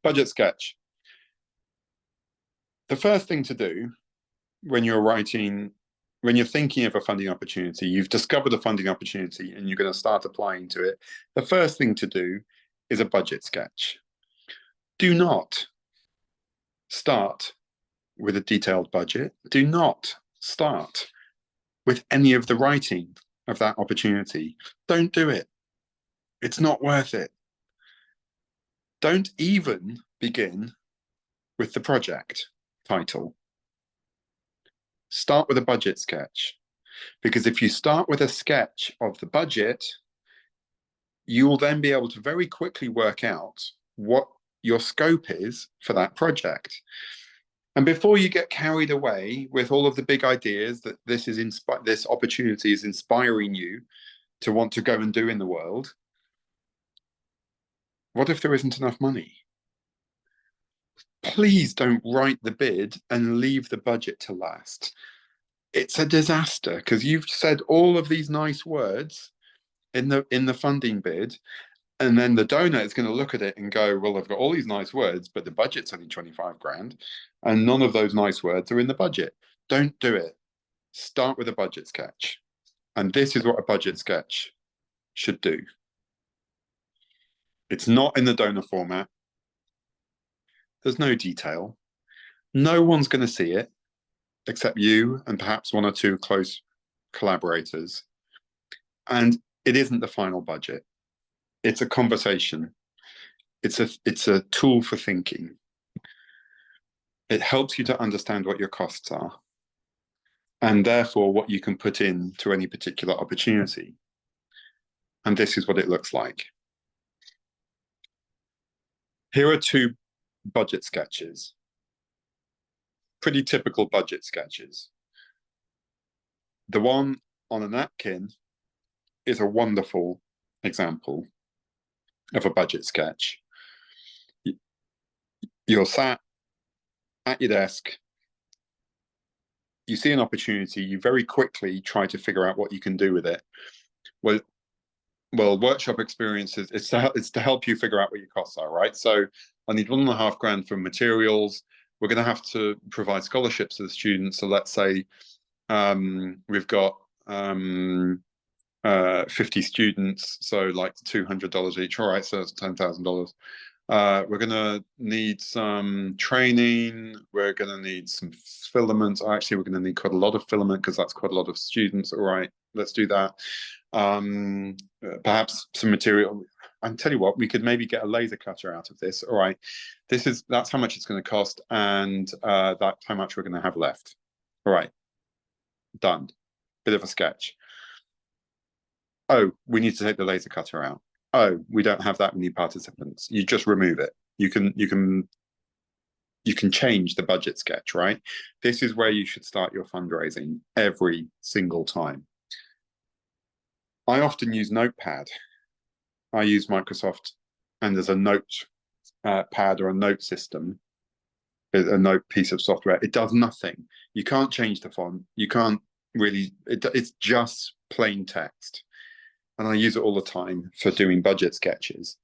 Budget sketch. The first thing to do when you're thinking of a funding opportunity, you've discovered a funding opportunity and you're going to start applying to it. The first thing to do is a budget sketch. Do not start with a detailed budget. Do not start with any of the writing of that opportunity. Don't do it. It's not worth it. Don't even begin with the project title. Start with a budget sketch, because if you start with a sketch of the budget, you will then be able to very quickly work out what your scope is for that project. And before you get carried away with all of the big ideas that this opportunity is inspiring you to want to go and do in the world, what if there isn't enough money? Please don't write the bid and leave the budget to last. It's a disaster because you've said all of these nice words in the funding bid, and then the donor is going to look at it and go, well, I've got all these nice words, but the budget's only 25 grand, and none of those nice words are in the budget. Don't do it. Start with a budget sketch. And this is what a budget sketch should do. It's not in the donor format. There's no detail. No one's going to see it except you and perhaps one or two close collaborators. And it isn't the final budget. It's a conversation. It's a tool for thinking. It helps you to understand what your costs are and therefore what you can put into any particular opportunity. And this is what it looks like. Here are two budget sketches. Pretty typical budget sketches. The one on a napkin is a wonderful example of a budget sketch. You're sat at your desk, you see an opportunity, you very quickly try to figure out what you can do with it. Well, workshop experiences, it's to help you figure out what your costs are, right? So I need $1.5 grand for materials. We're going to have to provide scholarships to the students. So let's say we've got 50 students, so like $200 each. All right, so that's $10,000. We're going to need some training. We're going to need some filament. Actually, we're going to need quite a lot of filament because that's quite a lot of students. All right, let's do that. Perhaps some material. And tell you what, we could maybe get a laser cutter out of this. All right, that's how much it's going to cost, and that's how much we're going to have left. All right, done. Bit of a sketch. Oh, we need to take the laser cutter out. Oh, we don't have that many participants. You just remove it. You can change the budget sketch, right? This is where you should start your fundraising every single time. I often use Notepad. I use Microsoft, and there's a note pad or a note system, a note piece of software. It does nothing. You can't change the font. You can't really, it's just plain text. And I use it all the time for doing budget sketches.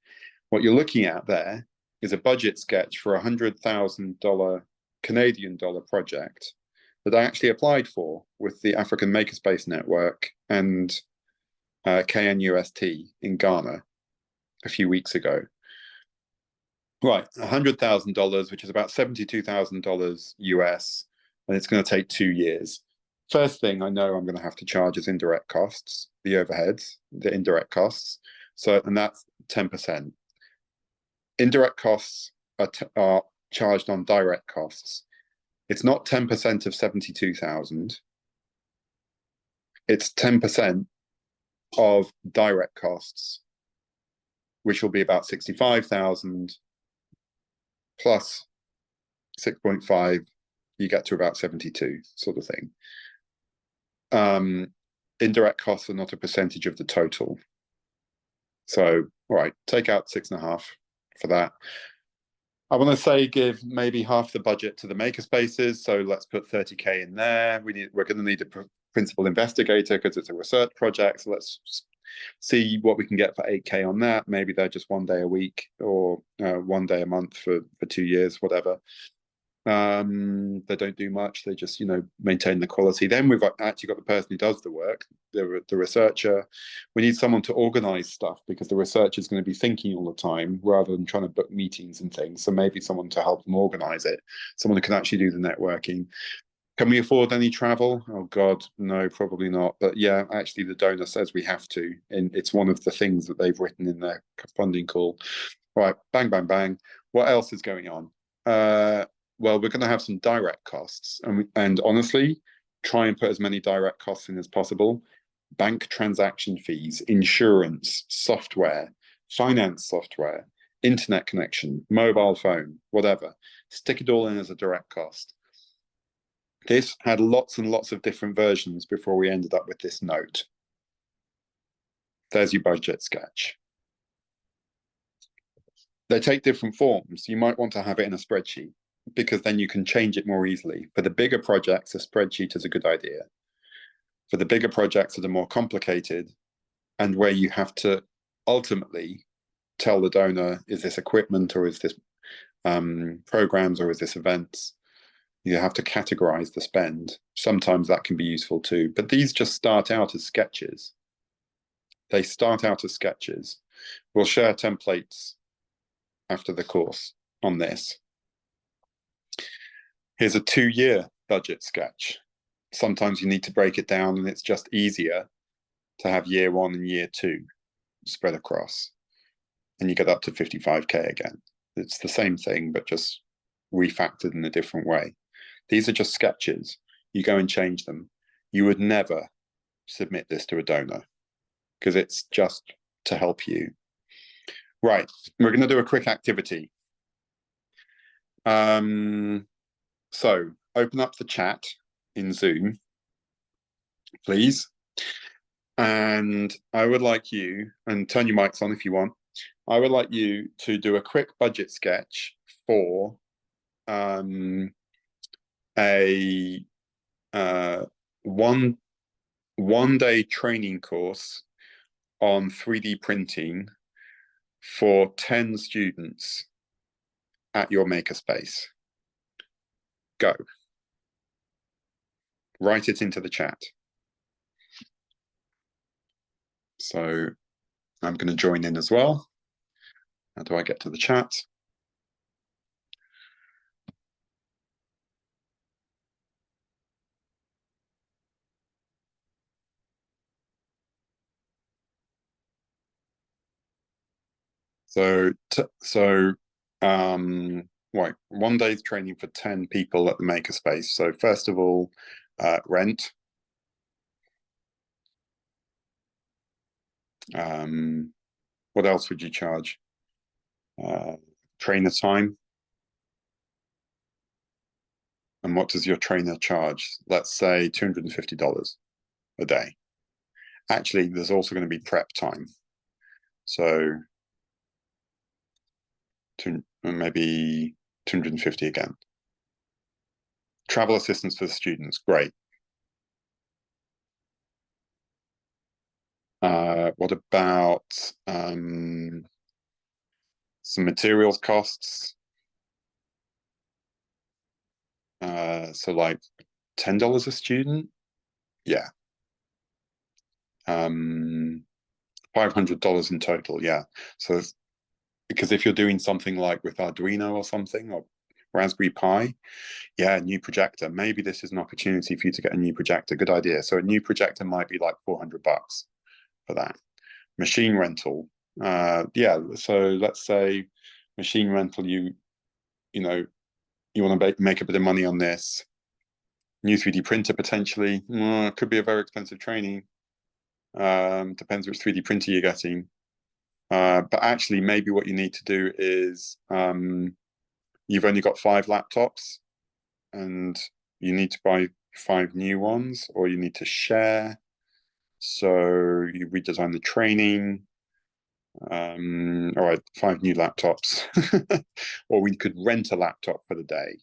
What you're looking at there is a budget sketch for a $100,000 Canadian dollar project that I actually applied for with the African Makerspace Network and KNUST in Ghana a few weeks ago. Right, $100,000, which is about $72,000 US, and it's going to take 2 years. First thing I know I'm going to have to charge is indirect costs, the overheads, the indirect costs. So, and that's 10%. Indirect costs are charged on direct costs. It's not 10% of 72,000. It's 10% of direct costs, which will be about 65,000 plus 6.5, you get to about 72 sort of thing. Indirect costs are not a percentage of the total. So, all right, take out 6.5 for that. I want to say give maybe half the budget to the makerspaces. So let's put 30K in there. We're going to need principal investigator because it's a research project. So let's see what we can get for 8K on that. Maybe they're just 1 day a week or 1 day a month for 2 years, whatever. They don't do much. They just, maintain the quality. Then we've actually got the person who does the work, the researcher. We need someone to organize stuff because the researcher is going to be thinking all the time rather than trying to book meetings and things. So maybe someone to help them organize it, someone who can actually do the networking. Can we afford any travel? Oh God, no, probably not. But yeah, actually the donor says we have to, and it's one of the things that they've written in their funding call. Right, bang, bang, bang. What else is going on? Well, we're going to have some direct costs, and honestly, try and put as many direct costs in as possible. Bank transaction fees, insurance, software, finance software, internet connection, mobile phone, whatever. Stick it all in as a direct cost. This had lots and lots of different versions before we ended up with this note. There's your budget sketch. They take different forms. You might want to have it in a spreadsheet because then you can change it more easily. For the bigger projects, a spreadsheet is a good idea. For the bigger projects that are more complicated and where you have to ultimately tell the donor, is this equipment or is this programs or is this events? You have to categorize the spend. Sometimes that can be useful too, but these just start out as sketches. They start out as sketches. We'll share templates after the course on this. Here's a 2-year budget sketch. Sometimes you need to break it down and it's just easier to have year 1 and year 2 spread across. And you get up to 55K again. It's the same thing, but just refactored in a different way. These are just sketches. You go and change them. You would never submit this to a donor because it's just to help you. Right, we're going to do a quick activity. So open up the chat in Zoom, please. And I would like you, and turn your mics on if you want, I would like you to do a quick budget sketch for a one day training course on 3D printing for 10 students at your makerspace. Go. Write it into the chat. So I'm going to join in as well. How do I get to the chat? Right, 1 day's training for 10 people at the makerspace. So first of all, rent. What else would you charge? Trainer time. And what does your trainer charge? Let's say $250 a day. Actually, there's also going to be prep time. So maybe 250 again. Travel assistance for the students, great. What about some materials costs? So like $10 a student? Yeah. $500 in total, yeah. So because if you're doing something like with Arduino or something, or Raspberry Pi, yeah, new projector. Maybe this is an opportunity for you to get a new projector. Good idea. So a new projector might be like $400 for that. Machine rental. Yeah, so let's say machine rental, you want to make a bit of money on this. New 3D printer potentially. Could be a very expensive training. Depends which 3D printer you're getting. But actually, maybe what you need to do is you've only got 5 laptops and you need to buy 5 new ones, or you need to share. So you redesign the training. All right, 5 new laptops. Or we could rent a laptop for the day.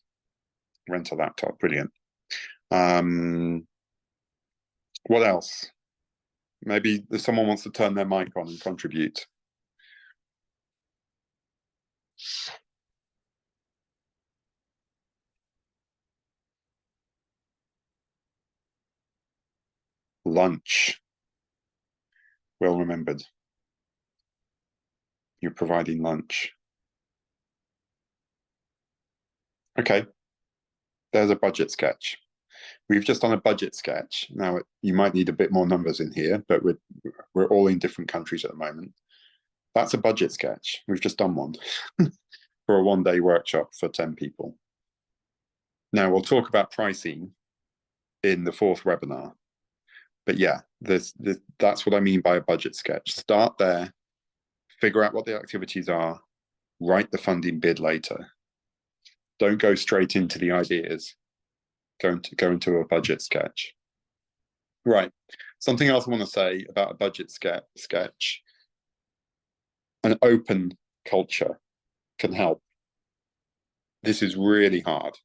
Rent a laptop, brilliant. What else? Maybe if someone wants to turn their mic on and contribute. Lunch. Well remembered. You're providing lunch. Okay, there's a budget sketch. We've just done a budget sketch. Now, you might need a bit more numbers in here, but we're all in different countries at the moment. That's a budget sketch. We've just done one for a one-day workshop for 10 people. Now, we'll talk about pricing in the fourth webinar. But yeah, that's what I mean by a budget sketch. Start there, figure out what the activities are, write the funding bid later. Don't go straight into the ideas. Go into a budget sketch. Right. Something else I want to say about a budget sketch. An open culture can help. This is really hard.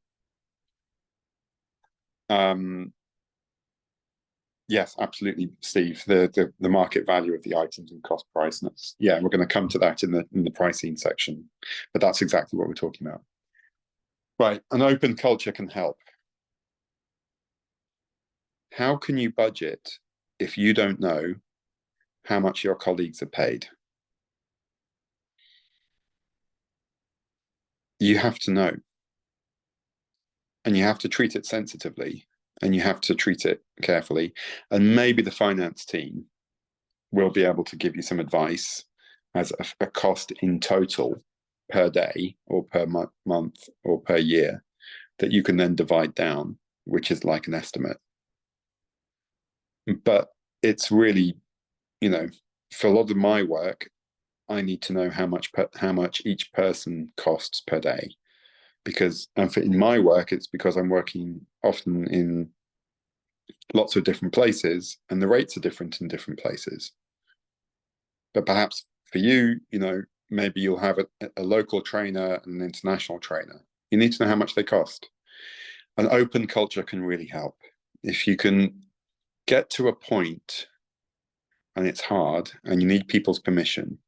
Yes, absolutely, Steve. The market value of the items and cost price. And yeah, we're going to come to that in the pricing section, but that's exactly what we're talking about. Right, an open culture can help. How can you budget if you don't know how much your colleagues are paid? You have to know, and you have to treat it sensitively, and you have to treat it carefully. And maybe the finance team will be able to give you some advice as a cost in total per day or per month or per year that you can then divide down, which is like an estimate. But it's really, you know, for a lot of my work, I need to know how much each person costs per day, because in my work, it's because I'm working often in lots of different places, and the rates are different in different places. But perhaps for you, you know, maybe you'll have a local trainer and an international trainer. You need to know how much they cost. An open culture can really help. If you can get to a point, and it's hard, and you need people's permission,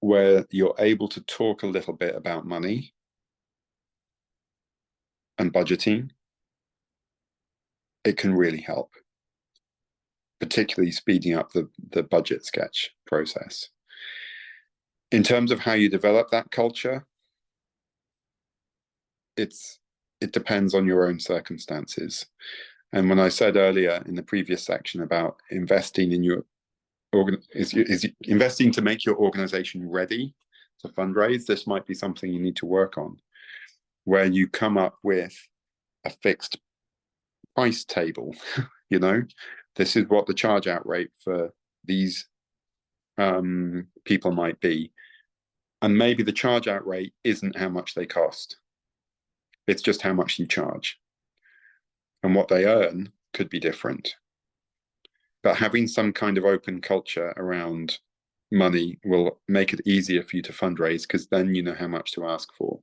where you're able to talk a little bit about money and budgeting, it can really help, particularly speeding up the budget sketch process. In terms of how you develop that culture, it depends on your own circumstances. And when I said earlier in the previous section about investing in your investing to make your organization ready to fundraise, this might be something you need to work on, where you come up with a fixed price table. You know, this is what the charge out rate for these people might be. And maybe the charge out rate isn't how much they cost. It's just how much you charge. And what they earn could be different. But having some kind of open culture around money will make it easier for you to fundraise, because then you know how much to ask for.